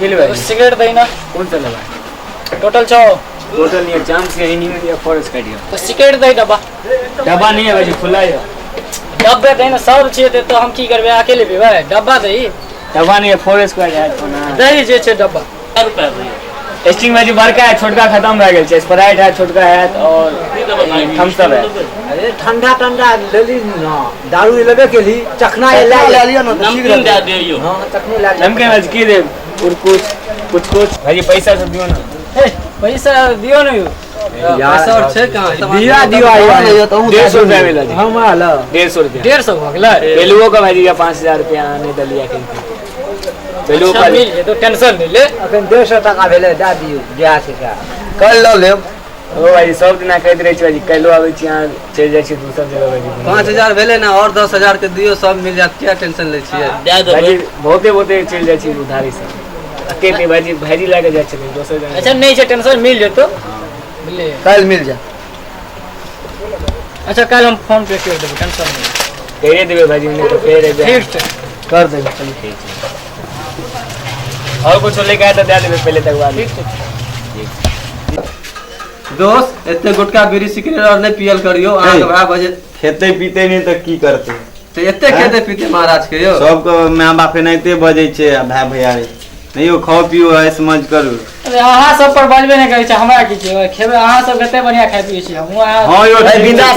किल भाई सिगरेट दे ना। कौन सा लेगा? टोटल 6 टोटल नहीं चांस के नहीं में फॉरेस्ट काटियो तो सिगरेट दे डब्बा। डब्बा नहीं है भाई खुला है। डब्बे दे ना सब छे दे तो हम की करबे अकेले पीबे डब्बा दे। डब्बा नहीं है फॉरेस्ट का है तो ना दे जे छे डब्बा। ₹4 टेस्टिंग में जो बड़का है छोटका खत्म रह गेल छे। स्प्राइट है छोटका है और थम्स अप है। अरे ठंडा ठंडा ले ली ना दारू लेबे के ली चखना ले लियो ना नमकीन दे दियो। हां चखने ले नमकीन में की दे और कुछ भाई पैसा सब दियो ना। पैसा दियो ना पैसा और छे कहां दिया दियो आयो ₹150 मिला दे। हम आला ₹150 150 हो गेलै। पेलुओ का भाई दिया ₹5000 आने दलिया के पेलुओ अच्छा का मिल जे तो टेंशन नहीं ले। अखन 150 टका भेले दा दियो जा छै का कर लो ले ओ भाई सब दिन कहत रहे छी भाई कैलो आबै छी यहां चल जाय छी दूसरा जगह भाई 5000 भेले ना और 10000 के दियो सब मिल जात क्या टेंशन ले छिए दे दो भाई बहुते चल जाय छी उधारी से अकेले भाजी लागे जाय छी दोसर जगह। अच्छा नहीं छे टेंशन मिल जेतो मिले कल मिल जा। अच्छा कल हम फोन पे कर देबो टेंशन नहीं। कहे देबे भाजी ने तो फेर ठीक है कर देबे चल ठीक है और कुछ लेके आए तो दे देबे पहले तक वाली। ठीक दोस्त एते गुटका बीड़ी सिगरेट और नहीं पियल करियो आग भाई बजे खेते पीते नहीं तो की करते तो एते खेते पीते महाराज के यो सबको माँ बाप एनाहिते बजे छे भाई भैया नहीं हो खाओ पियो ऐस मज करू। अरे अहाँ सब पर बजबे नहीं करे छै हमरा की छै खेबे अहाँ सब कते बढ़िया खाइ पियै छी हम हां यो बिंदास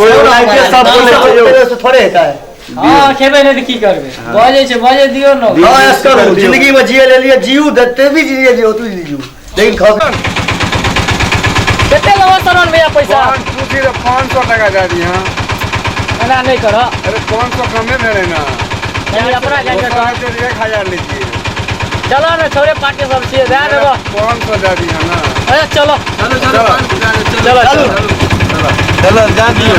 सब बोले छे यो से थोड़े हेता है। हां खेबे नहीं तो की करबे बजे छै बजे दियो न। हां ऐस करू जिंदगी में जिए ले लिए जीव देते भी जिए जियो तू जीव लेकिन खाओ कते लवा सरन भैया पैसा 500 टका दे दी। हां ना नहीं करो अरे 500 कमे भेले ना नहीं अपना जाके 1000 लीजिए। चलो ना छोरे पार्टी सब छिए दे देबो 500 दे दी। हां ना अरे चलो चलो चलो जा दियो।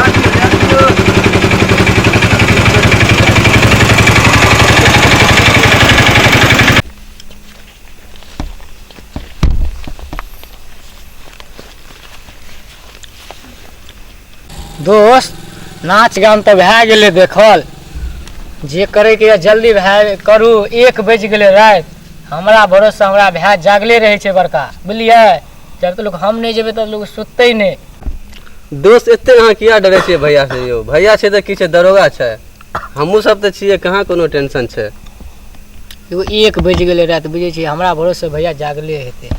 दोस्त नाच गान तो भए गेलै देखल जे करे के जल्दी भए करू 1 बज गेलै रात हमरा भरोसा हमरा भए जागले रहे छै बड़का बुझलिए जब तक लोग हम नहीं जेबे तब लोग सुतते नहीं। दोस्त एते अहाँ किया डरे छिए भैया से यो भैया छै त की छै दरोगा छै हमहू सब त छिए कहाँ कोनो टेंशन छै। एगो 1 बज गेलै रात बुझे छी हमरा भरोसे भैया जागले हेते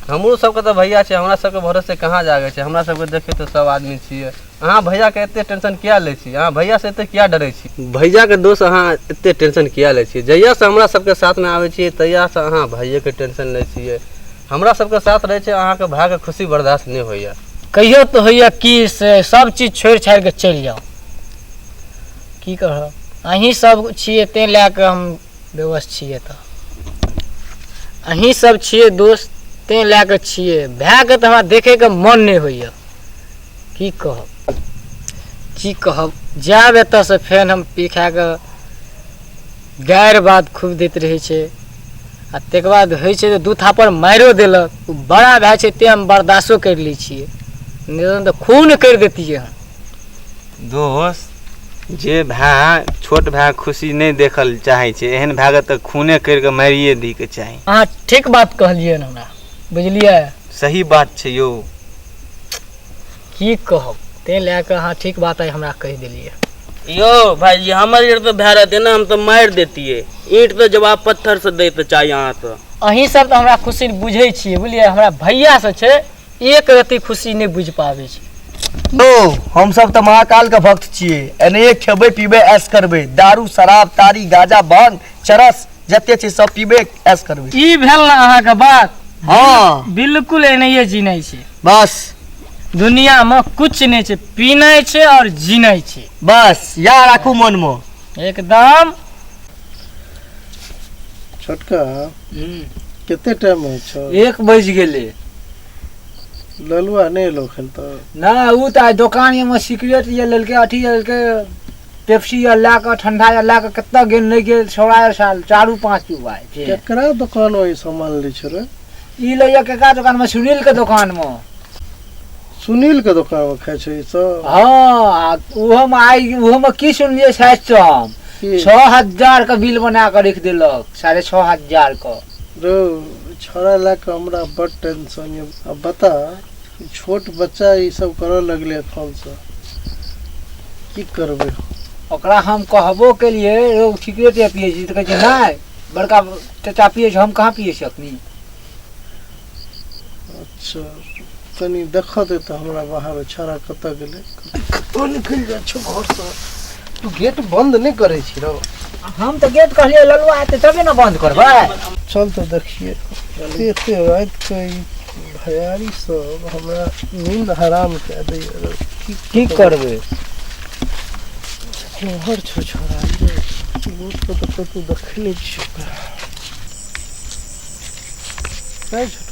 हमरो सबके त भैया छै हमरा सबके भरोसे कहाँ जागे छै हमरा सबके देखे तो सब आदमी छिए। अहाँ भैया के एते टेंशन किया ले छी अहाँ भैया से एते किया डरे छी भैया के दोस्त अहाँ एते टेंशन किया ले छी जहिया से हमरा सबके साथ में आवे छी तहिया से अहाँ भैया के टेंशन ले छिए हमरा सबके साथ रहे छै अहाँ के भाग के खुशी बर्दाश्त नहीं होइया कहियो तो होइया कि से सब चीज छोड़ छाड़ के चल जाओ की कह अहीं सब छिए ते ले के हम बेवस छिए त अहीं सब छिए दोस्त ते ले के छिए भए के त हमरा देखे के मन नहीं होइया की कहब जाब एत से फेन हम पी खा के गायर बात खूब दैत रहे छै आ तक बाद होइ छै दू थापर मारो देलक बड़ा भए छै ते हम बर्दाश्तो कर लै छिए नहीं तो खून कर देतिए हम। दोस्त जे भाई छोट भाई खुशी नहीं देखल चाहे छे एहन भाग त खूने कर के मारिए दी के चाहे। अहाँ ठीक बात कहलिए हमरा बुझलिए सही बात छे यो की कहब ते लेके अहाँ ठीक बात है हमरा कह दिलिए। यो भाई जी हमारे इधर तो भै रहते ना हम तो मार देतिए ईंट तो जवाब पत्थर से दे तो चाहिए यहाँ तो अहीं सब तो हमरा खुशी बुझे छिए बुझलिए हमरा भैया से छे एक रति खुशी नहीं बुझ पावे छी। ओ हम सब त महाकाल के भक्त छिए एने खेबे पीबे ऐश करबे दारू शराब तारी गाजा भांग चरस जते छै सब पीबे ऐश करबे ई भेल ना अहाँ के बात हां बिल्कुल एनहिए जीनै छै बस दुनिया में कुछ नहीं छै पीनै छै और जीनै छै बस याद राखू मन में एकदम। छोटका कितने टाइम हो छ 1 बज गेले ललुआ नहीं लोखन तो ना उ त दुकान में सिगरेट ये ललके अथी ललके पेप्सी या ला के ठंडा या ला के कितना गेन नहीं के 16 साल 4-5 पीवा है केकरा दुकान ओइ सामान ले छ रे ई लइया केका दुकान में सुनील के दुकान में खाए छ ई सब। हां उहो में आई उहो में की सुनलिए शायद हम 6000 का बिल बना के रख देलक 6500 का रो छोड़ा ला के हमरा बड़ टेंशन है। अब बता छोट बच्चा ई सब करे लगले फोन से की करबे? ओकरा हम कहबो के लिए लोग सिगरेट या पिए छी त कहै छै नहीं बड़का चाचा पिए छै, हम कहाँ पिए छी अखनी। अच्छा तनी देखा दे तो हमरा बाहर छोड़ा कत गेले। कतौ निकल जा छो घर से। तू गेट बंद नहीं करे छी रो? हम तो गेट कहलिए ललुआ आते तबे ना बंद करबै। चल तो देखिए एते रात के भयारी सब हमरा नींद हराम कर दे। की करबै? हर छो छोड़ा बहुत को तो कतौ देखले छी। काय छोटू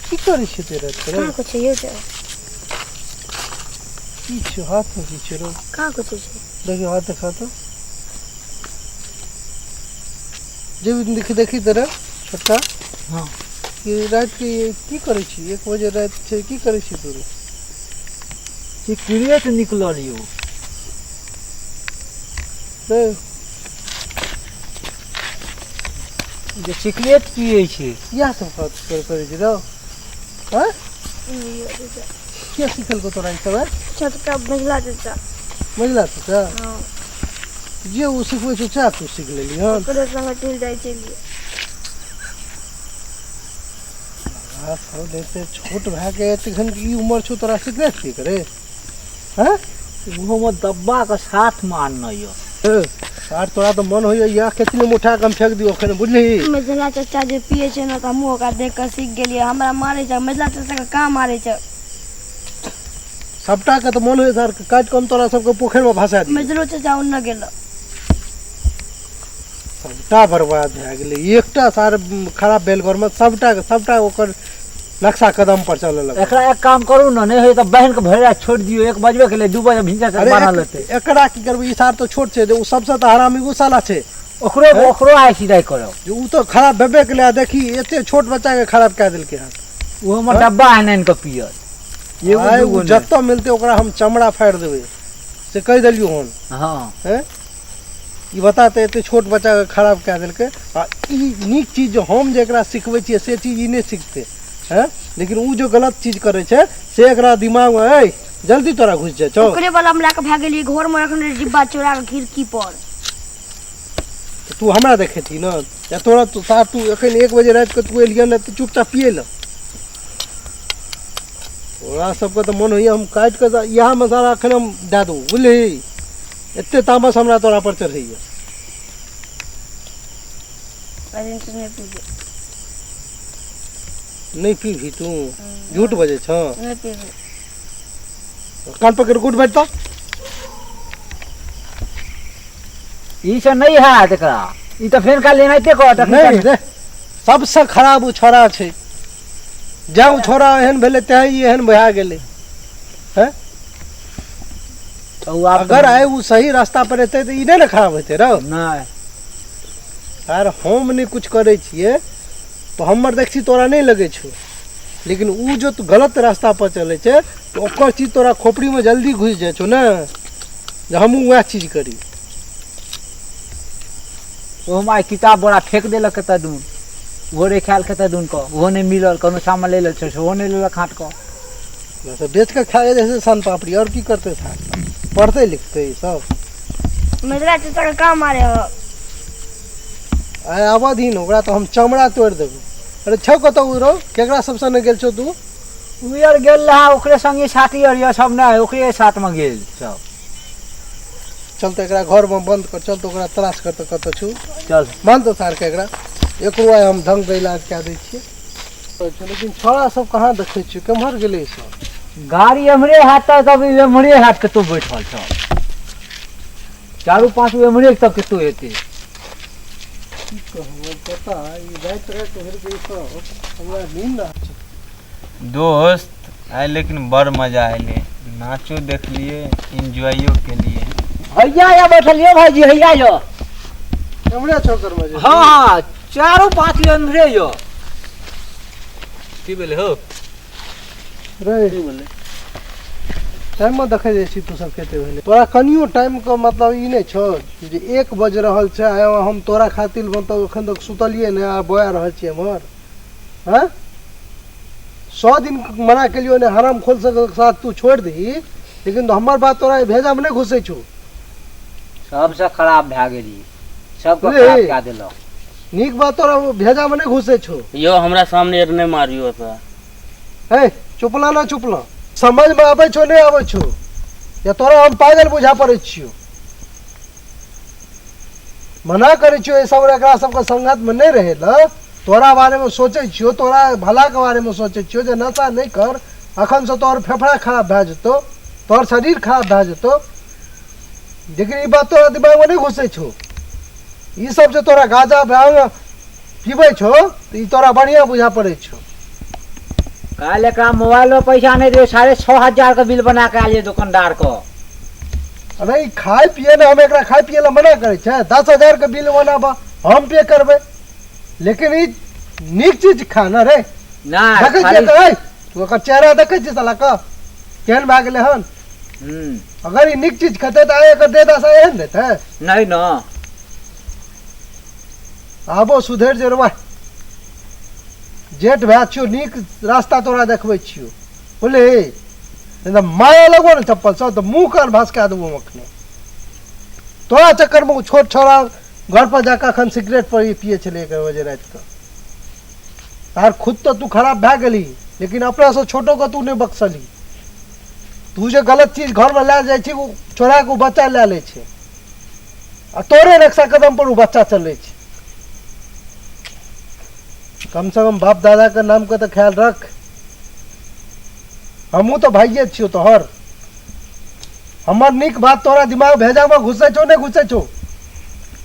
की करै छी तेरे तेरे? कहाँ कुछ ये जो की छो हाथ में की छो रो? कहाँ कुछ है देखिए हाथ दिखा तो। जब देखी देखी तेरा छोटा हाँ कि रात के की करै छी? 1 बजे रात छै की करै छी तू? सिगरेट निकलल यौ। रे जे सिगरेट पिए छै या सब बात करे छी रो? हां क्या सिखल को तोरा सब है? छोटका महिला चाचा महिला चाचा हाँ जे उ सिखबै छै चा तू सीख लेली हन। ओकरे संग चल जाय छलिए। आ सब देते छोट भए के एखन ई उम्र छौ तोरा सिखले की करे? हैं मुंह में दब्बा के साथ मारना यो। सार तोरा तो मन होइए या कितने मुठा कम फेंक दियो अखन बुझली? महिला चाचा जे पिए छै ना त हम ओकरा देख के सीख गेलिए। हमरा मारे छै महिला चाचा के का मारे छै? सबटा के तो मन होइए सर काट कम तोरा सबके पोखर में भसा दी। महिला चाचा उन गेल सबटा बर्बाद भए गेलै। एकटा सार खराब भेल घर में सबटा ओकर नक्शा कदम पर चले लगे। एकरा एक काम करू ना नहीं होय त बहन के भैया छोड़ दियो। 1 बजबे के लिए 2 बजे भिंजा से अरे मारल लेते। एकरा की करबो? ई सार तो छोट छै उ सबसे तो हरामी उ साला छै। ओकरो आइ सीधा करो। जो उ तो खराब भेबे के लिए देखी एते छोट बच्चा के खराब कए देलकै हन। वो हमर डब्बा है नैन के पियल। आइ उ जत्तो मिलते ओकरा हम चमड़ा फाड़ देबै से कह देलियो हन। हाँ हैं ई बताते एते छोट बच्चा के खराब कए देलकै। आ ई नीक चीज जो हम जे एकरा सिखबै छियै से चीज ई नहीं सीखते हैं। लेकिन उ जो गलत चीज करे छै से एकरा दिमाग में ए जल्दी तोरा घुस जाय छौ। ओकरे वाला हम लाके भाग गेलिए। घर में रखने डिब्बा चोरा के खिड़की पर। तू हमरा देखेती न या तोरा तू सार तू एखन 1 बजे रात के तू एलियन न तू चुपचाप पिए ल। ओरा सबके तो मन होइए हम काट के यहाँ में सारा एखन हम दे दू बुझली? एते तामस हमरा तोरा पर चढ़ैए। अरे तुमने पीए नहीं पीभी तू झूठ बजे छ। नहीं पीए कान पकड़ गुट बैठता। ई से नहीं है एकरा। ई त फेर का लेनाइते कहत नहीं रे सबसे खराब उ छोरा छै। जाऊ छोरा एहन भेले ते ई एहन भए गेले हैं। तो आप अगर आए उ सही रास्ता पर रहते तो ई नहीं ना खराब होते रो। नहीं यार हम नहीं कुछ करे छिए तो हमर देखी तोरा नहीं लगे छो। लेकिन उ जो तू गलत रास्ता पर चले छे तो ओकर चीज तोरा खोपड़ी में जल्दी घुस जाए छो ना। जे हमहू वह चीज करी। वो हमारी किताब बड़ा फेंक देलक कत दून। वो रे ख्याल कत दून को वो नहीं मिलल कोनो सामान ले ले छ वो नहीं लेलक हाट को। तो बेच के खा जैसे सन पापड़ी और की करते साथ पढ़ते लिखते ही सब। महिला चाचा के का मारे हो? आय अवधि ओकरा तो हम चमड़ा तोड़ देबो। अरे छौ कतौ रो केकरा सब संगे गेल छौ तू? उयर गेल रहा ओकरे संगे साथी और ये सब ना ओकरे साथ में गेल सब। चल तो एकरा घर में बंद कर। चल तो ओकरा तलाश कर तो कत छु। चल मान तो सार के एकरा एकरो आय हम ढंग से इलाज कए दै छियै। लेकिन छोरा सब कहाँ देखै छियै केम्हर गेलै सब? गाड़ी हमरे हाथ तब हमरे हाथ के तो बैठल छ। 4-5 हमरे तक के तो हेते। की कहबो पता ई रात रात भर के सब हमरा नींद आ छै। दोस्त आए लेकिन बड़ मजा आएले। नाचो देख लिए इंजॉयो के लिए। हैया या बैठलिए भाईजी हैया यो। हमरे चौकर में जे हाँ 4-5 हमरे यो। की भेले हो? रे टाइम में देखे जाइ छी तू सब केते भेले। तोरा कनियो टाइम का मतलब ई नहीं छौ जे 1 बज रहल छै। आय हम तोरा खातिर मतलब एखन तक सुतलिए ने आ बोया रहल छी हमर। हाँ 100 दिन मना के लिए हराम खोल के साथ तू छोड़ दी, लेकिन तो हमार बात तोरा भेजा में नहीं घुसे छू। सबसे खराब भए गेली, सबके ले। खराब कए देलक। नीक बात तोरा भेजा में नहीं घुसे छू। यो हमरा सामने नहीं मारियो था। है चुपला ना चुपला, समझ में आवे छो नहीं आवे छो, या तोरा हम पागल बुझा पड़े छियो। मना करे छियो ये सब एकरा सबके संगत में नहीं रहे ल। तोरा बारे में सोचे छियो, तोरा भला के बारे में सोचे छियो जे नशा नहीं कर, अखन से तोर फेफड़ा खराब भए जेतो, तोर शरीर खराब भए जेतो। लेकिन ई बात तोरा दिमाग में नहीं घुसे छो। ई सब जे तोरा गांजा भांग पीबे छो तो ई तोरा बढ़िया बुझा पड़े छो। काल एकरा मोबाइल में पैसा नहीं दे, 6,500 का बिल बना के आलिए दुकानदार को। अरे खाए पिए ना, हम एकरा खाए पिए ला मना करे छे। 10,000 के बिल बनाबा हम पे करबे, लेकिन ई नीक चीज खा ना रे। ना देखे खाली छियै त तू ओकर चेहरा देखे छी साला का केहन भए गेलै हन। अगर ई नीक चीज खेते त एकर दे दस एहन देते नहीं ना। आबो सुधर जरवा जेठ भए छियो, नीक रास्ता तोरा देखबै छियो बोले। नहीं तो माया लगो ना चप्पल से तो मुंह कान भसका देबो अखने। तोरा चक्कर में छोट छोरा घर पर जाकर अखन सिगरेट पर पिए छले 1 बजे रात का। तार खुद तो तू खराब भए गेली, लेकिन अपना से छोटो को तू नहीं बख्शली। तू जे गलत चीज घर में ला जाए छी, वो छोरा को बच्चा ले ले छे, आ तोरे रक्षा कदम पर वो बच्चा चले छे। कम से कम बाप दादा के नाम का तो ख्याल रख। हमू तो भाइये छियो तोहर। हमर नीक बात तोरा दिमाग भेजा में घुसे छो नहीं घुसे छो,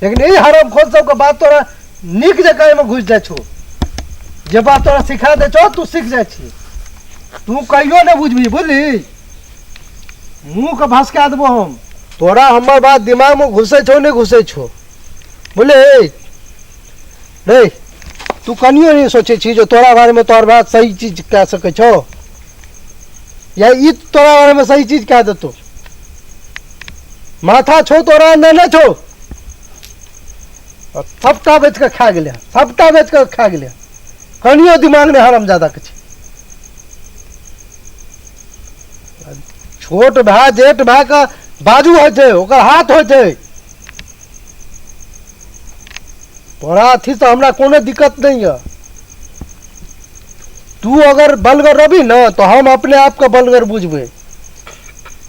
लेकिन यही हराम खोल सब के बात तोरा नीक जगह में घुस जाए छो। जे बात तोरा सिखा दे छो तू सीख जाए छी, तू कहियो नहीं बुझबी बुझली। मुंह के भसका देबो हम। तोरा हमर बात दिमाग में घुसे छो नहीं घुसे छो बोले। रे तू कनियो नहीं सोचे छी जो तोरा बारे में तोर बात सही चीज कह सके छो, या ई तोरा बारे में सही चीज कह देतो। माथा छो तोरा न छो, सबटा बेच के खा गेलिया, सबटा बेच के खा गेलिया। कनियो दिमाग ने हराम ज्यादा के छोट भाई जेठ भाई का बाजू हो छे, ओकर हाथ हो छे। तोरा अथी से हमरा कोनो दिक्कत नहीं है। तू अगर बलगर रही ना तो हम अपने आप का बलगर बुझबे,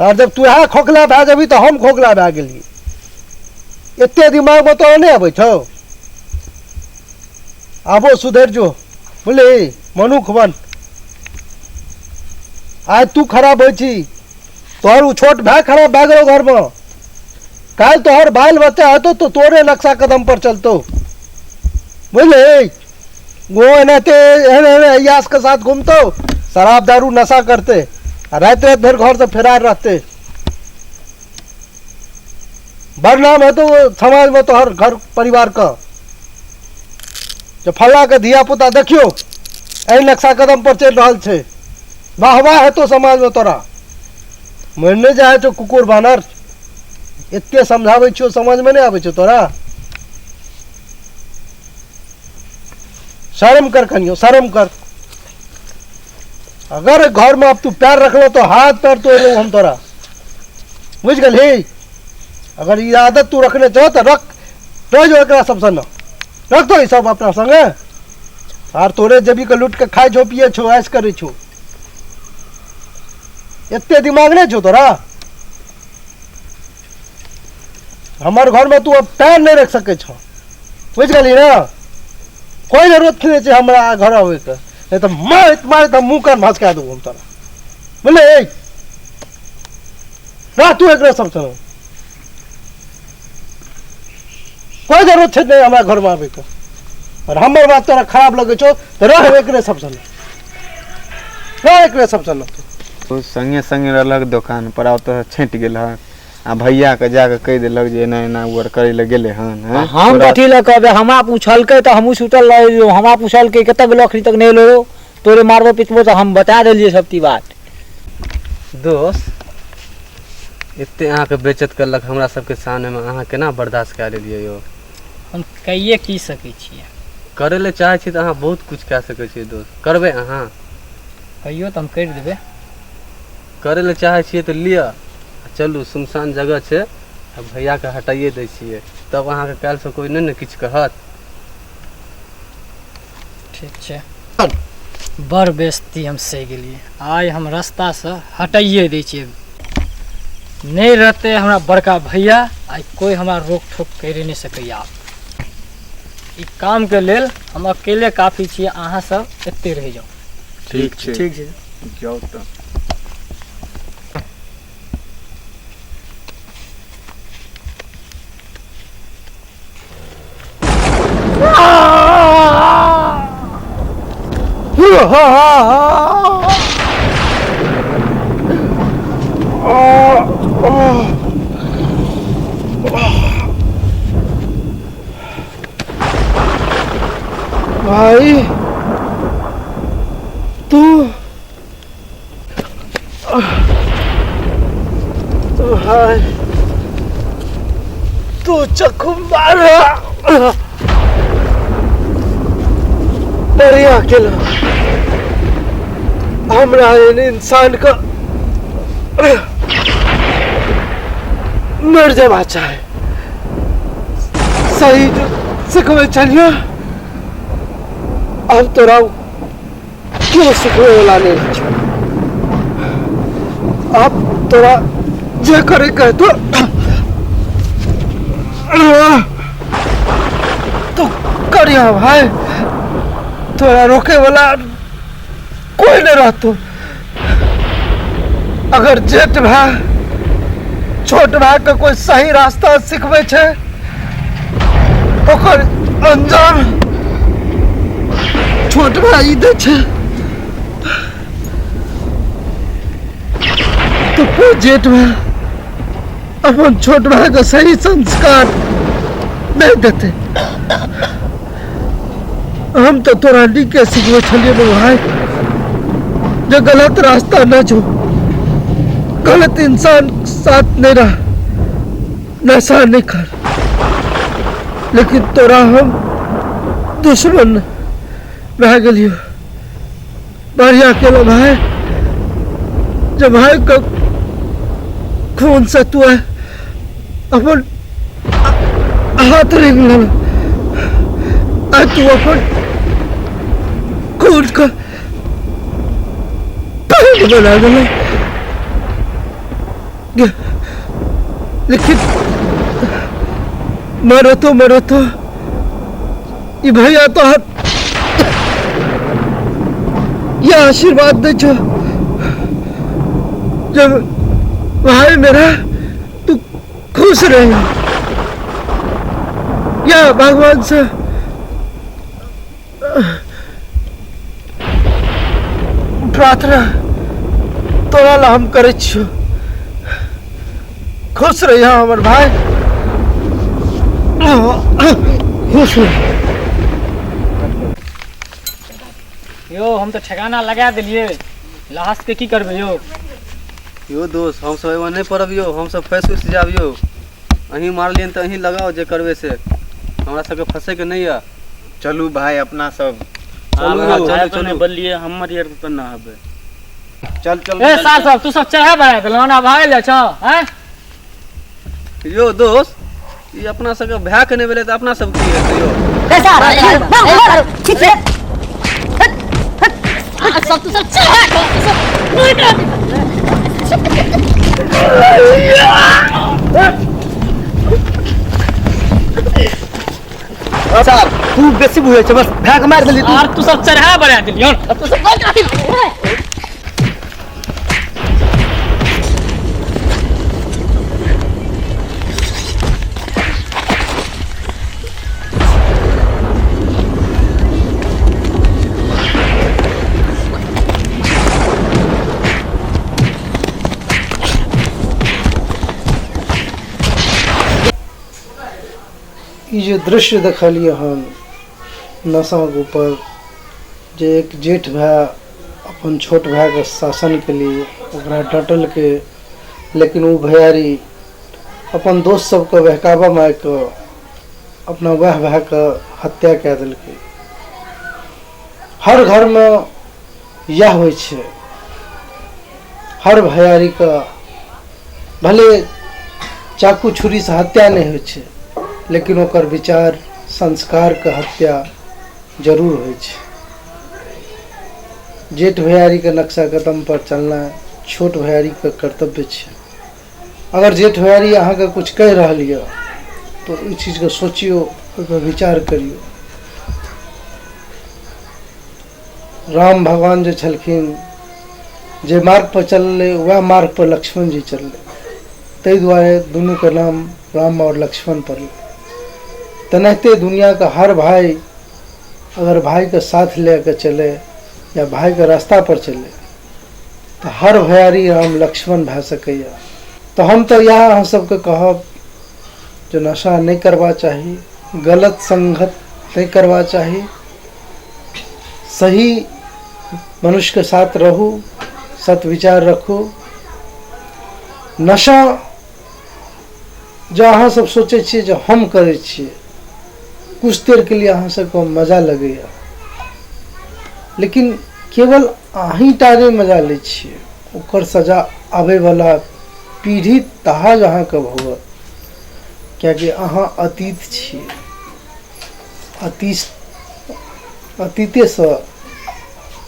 और जब तू यहाँ खोखला भए जबी तो हम खोखला भए गेली। एते दिमाग में तो नहीं आबे छो। आबो सुधर जो बोले मनुख बन। आज तू खराब हो छी, तोहर उ छोट भाई खराब भए गेलो घर में। काल तोहर बाल बच्चा हेतो तो तोरे नक्शा कदम पर चलतो बोले। वो अयास के साथ घूमतो, शराब दारू नशा करते, रात रात भर घर से फरार रहते। बदनाम है तो समाज में तो हर घर परिवार का। जो फला के धिया पुता देखियो ऐ नक्शा कदम पर चल रहा छे, वाहवाह है तो समाज में तोरा। मरने जाए तो कुकुर बानर इतने समझावे छो, समझ में नहीं आवे छो तोरा। शर्म कर कनियो, शर्म कर। अगर घर में अब तू पैर रख लो तो हाथ पैर तोड़ लो हम तोरा, बुझ गल। अगर ये आदत तू रखने चाहो तो रख, तो जो एकरा सब सन रख दो ये सब अपना संगे। और तोरे जबी के लूट के खाए छो, पिए छो, ऐश करे छो। इतने दिमाग नहीं छो तोरा। हमारे घर में तू अब पैर नहीं रख सके छो, बुझ गली ना। कोई जरूरत नहीं है हमारा घर आवे के, नहीं तो मार तो मुंह कर भसका दूँ हम तोरा बोले। ना तू एक सब सुनो, कोई जरूरत नहीं हमारे घर में आवे के। और हमारे बात तोरा खराब लगे छो तो रह एक सब सुनो, रह एक सब सुनो। तो संगे संगे रहलक दुकान पर, आब तो छँट गेल हन। आ भैया के जाके कह देलक जे एना एना ऊर करे ले गेले हन। हम कथी ले कहबे, हमरा पूछलकै तो हमहू सुतल रहियो। हमरा पूछलकै कते लखरी तक नहीं लो, तोरे मारबो पिटबो तो हम बता देलिए सबती बात। दोस्त इतने अहाँ के बेइज्जत करलक हमरा सबके सामने में, अहाँ केना बर्दाश्त कए लेलिए यो? हम कहिए की सकै छियै। करे ले चाहे छी तो अहाँ बहुत कुछ कह सकै छी दोस्त। करबै अहाँ? कहियो तो हम कर देबे। करे ले चाहे छियै तो लिअ, चलू सुनसान जगह छै, भैया के हटाइए दै छियै, तब अहाँके काल्हि से कोई नहीं ने किछु कहत। ठीक छै। बड़ बेइज्जती हम सह गेलिए, आइ हम रास्ता से हटाइए दै छियै। नहीं रहते हमरा बड़का भैया, आइ कोई हमरा रोक ठोक कर नहीं सकैया। ई काम के लेल हम अकेले काफी छियै, अहाँ सब एते रह जाओ। ठीक छै, ठीक छै। जाओ तो। भाई तू भाई तू चक्कू मारा बढ़िया केला। हमरा इंसान का मर जावा चाहे सही सिखवे चलिए। अब तोरा क्यों सिखवे वाला नहीं छो। अब तोरा जे करे कह तो करिया भाई, तोरा रोके वाला कोई नहीं रहतो। अगर जेठ भाई छोट भाई के कोई सही रास्ता सिखवे छे, ओकर अंजाम छोट भाई दे छे। तो कोई जेठ भाई अपन छोट भाई को सही संस्कार नहीं देते। हम तो तोरा के सिखवे छलिए भाई, जो गलत रास्ता न जो, गलत इंसान साथ नहीं रहा, नशा नहीं कर। लेकिन तोरा हम दुश्मन रह गलियो। बढ़िया केलो भाई, जब भाई का खून से तू है अपन हाथ रिंग लो, आज तू अपन खून का पैंट बना दे। लेकिन मरो तो ये भैया तो ये आशीर्वाद दे छो, जब भाई मेरा तू खुश रहे। या भगवान से प्रार्थना तोरा ला हम करे छियो। खुश रही हमर भाई, खुश रही। यो हम तो ठिकाना लगा दिलिए, लास्ट के की करबे यो? यो दोस्त हम सब एवं नहीं पड़ब यो, हम सब फंस उस जाब यो। अहीं मारलियन तो अहीं लगाओ जे करबे से, हमरा सबके फंसे के नहीं है। चलू भाई अपना सब चलू बलिए हमर यार तो ना हबे। चल चल। ए सार साहब तू सब चढ़ा बना के लोना भागे ले छ हैं? यो दोस्त ये अपना सबके भै के नहीं भेले तो अपना सब की हेतै यो? ए सार ठीक है सब तू सब साहब तू बेसी बुझे छ, बस भाग मार देली तू। और तू सब चढ़ा बना दिलियो, तू सब ये जो दृश्य देखलिए हम नशा के ऊपर, जे एक जेठ भाई अपन छोट भाई के शासन के लिए ओकरा डटल के, लेकिन वो भैयारी अपन दोस्त सबके बहकावा मार के अपना वह भाई के हत्या कऽ देलकै। हर घर में यह होइ छै, हर भैयारी का भले चाकू छुरी से हत्या नहीं होइ छै, लेकिन ओकर विचार संस्कार के हत्या जरूर होइ छै। जेठ भैयारी के नक्शा कदम पर चलना छोट भैयारी के कर्तव्य छै। अगर जेठ भैयारी अहाँ के कुछ कह रहल यऽ तो ई चीज के सोचियो, ओइ पर विचार करियो। राम भगवान जे छलखिन, जे मार्ग पर चलले वह मार्ग पर लक्ष्मण जी चलले, ताहि दुआरे दुनू के नाम राम और लक्ष्मण पड़ल। तेनाहिते दुनिया का हर भाई अगर भाई के साथ लेके चले या भाई के रास्ता पर चले तो हर भैयारी राम लक्ष्मण भए सकैया। तो हम तो यह अहाँ सबके कहब जो नशा नहीं करवा चाहिए, गलत संगत नहीं करवा चाहिए, सही मनुष्य के साथ रहू, सत विचार रखू। नशा जो अहाँ सब सोचे छिए जो हम करे छिए, कुछ देर के लिए अहाँ सबको मजा लगेगा, लेकिन केवल अहीं टारे मजा ले छिए, ओकर सजा आवे वाला पीढ़ी तहाज अहाँ के भोगत, कियाकि अहाँ अतीत छिए। अतीते से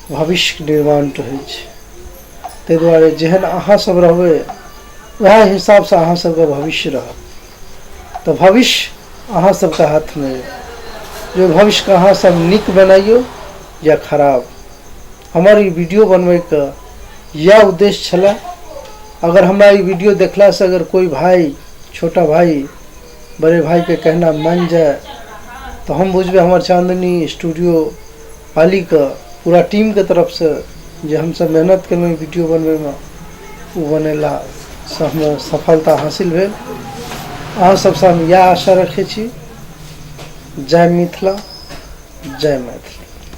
भविष्य निर्माण रहै छै। ताहि दुआरे जेहन अहाँ सब रहबै वह हिसाब से अहाँ सबके भविष्य रहत। तो भविष्य अहाँ सबके हाथ में है, जो भविष्य के अहाँ सब नीक बनाइयो या खराब। हमार ई वीडियो बनबै के यह उद्देश्य छला। अगर हमारा ई वीडियो देखला से अगर कोई भाई, छोटा भाई बड़े भाई के कहना मान जाए तो हम बुझबे हमार चांदनी स्टूडियो पाली का पूरा टीम के तरफ से जे हम सब मेहनत केलहुँ वीडियो बनबै में, वो बनेला से हमरा सफलता हासिल भेल। अहाँ सबसे हम यह आशा रखे छी। जय मिथिला, जय मैथिली।